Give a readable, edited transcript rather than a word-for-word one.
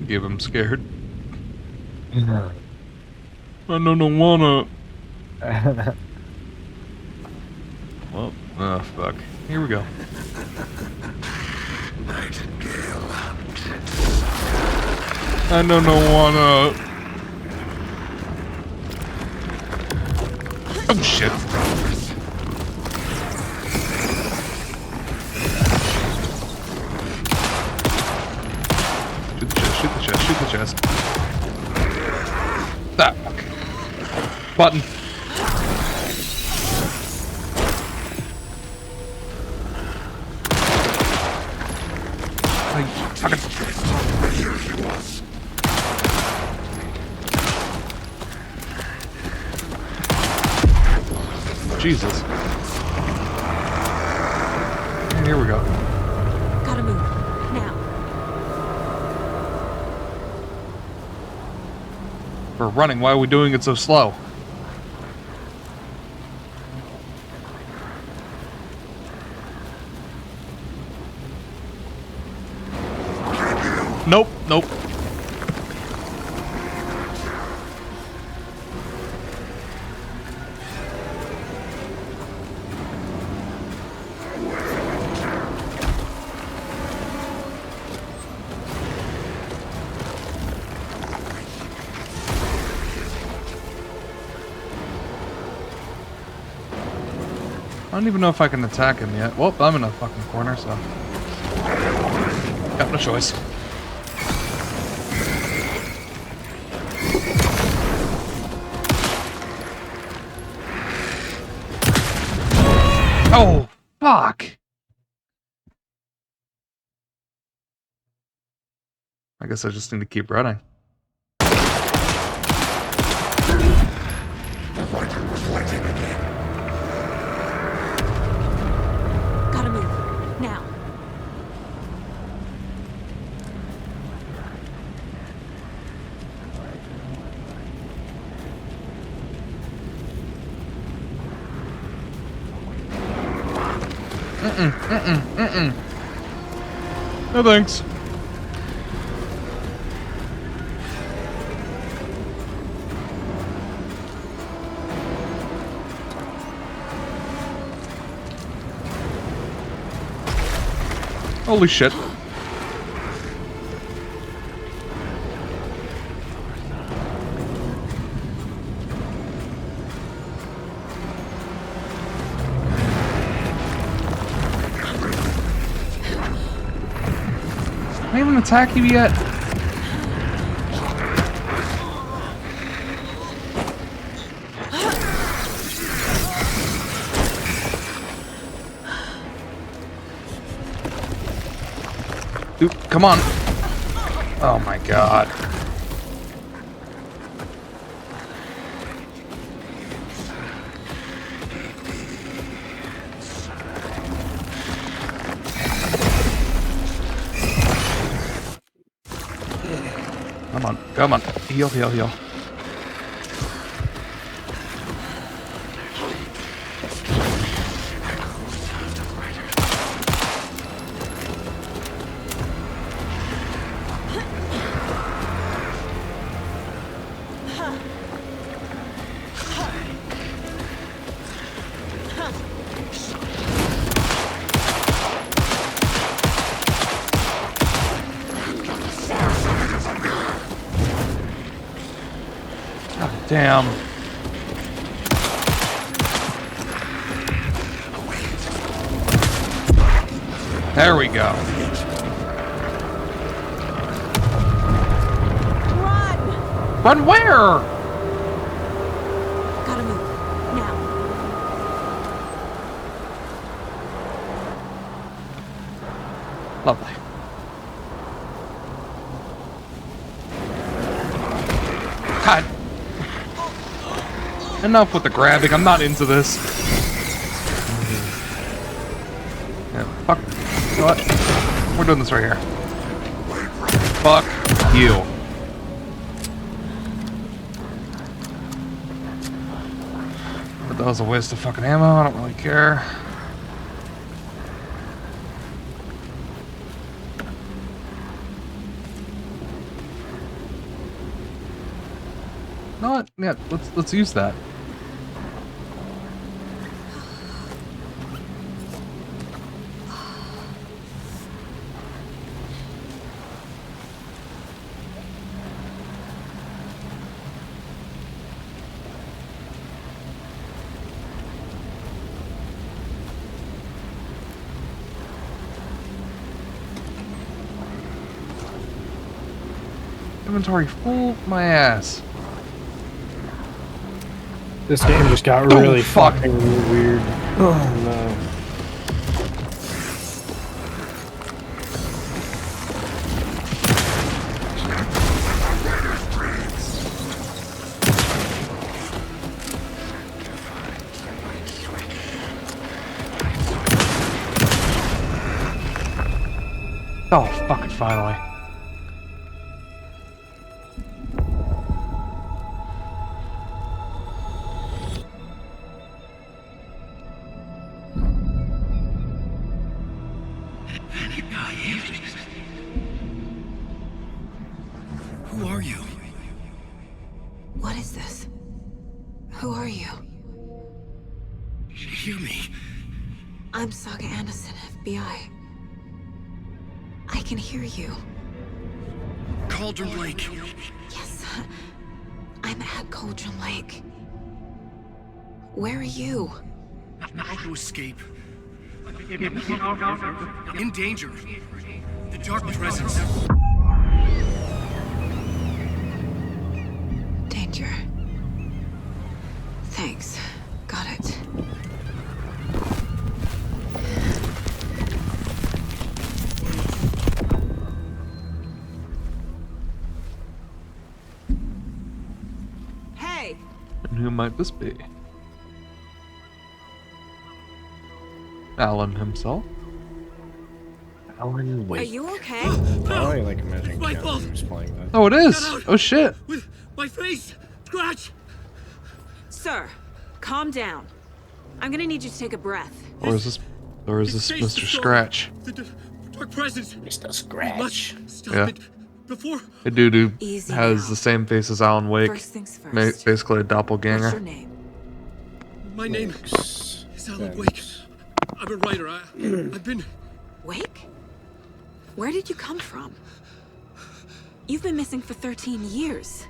Forgive him, scared. No. I don't wanna. Well, oh fuck. Here we go. Nightingale. I don't wanna. Oh shit. Shoot the chest, shoot the chest. Ah, fuck. Button. Fucking. Here he was. Jesus. And here we go. Gotta move. Now. We're running. Why are we doing it so slow? Nope, nope. I don't even know if I can attack him yet. Well, I'm in a fucking corner, so... got no choice. Oh, fuck! I guess I just need to keep running. Fighting again. Gotta move. Now. No thanks. Holy shit. Can I even attack you yet? Dude, come on. Oh my god. Come on, come on. Heal, heal, heal. Damn. There we go. Run! Run where? Gotta move. Now. Lovely. God. Enough with the grabbing. I'm not into this. Yeah, fuck. You know what? We're doing this right here. Fuck you. But that was a waste of fucking ammo. I don't really care. No, what? Yeah, let's use that. Inventory full, my ass. This game just got Oh, really fuck. fucking weird. Oh no. Oh, fucking finally. Who are you? What is this? Who are you? Hear me. I'm Saga Anderson, FBI. I can hear you. Cauldron Lake. Yes, I'm at Cauldron Lake. Where are you? How to escape. In danger. The dark presence. Danger. Thanks. Got it. Hey! And who might this be? Alan himself? Alan Are Wake. you okay? Oh, I like imagining my Keanu fault. Reeves playing that. Oh, it is! Get out. Oh shit! With my face. Scratch. Sir, calm down. I'm gonna need you to take a breath. Or is this His face Mr. is gone. Scratch? The dark presence. Mr. We Scratch. must stop Yeah. it before. A dude who Easy has now. the same face as Alan Wake. First things Ma- first. basically a What's doppelganger. your name? My name Thanks. is Alan Thanks. Wake. I'm a writer. I've been. Wake? Where did you come from? You've been missing for 13 years.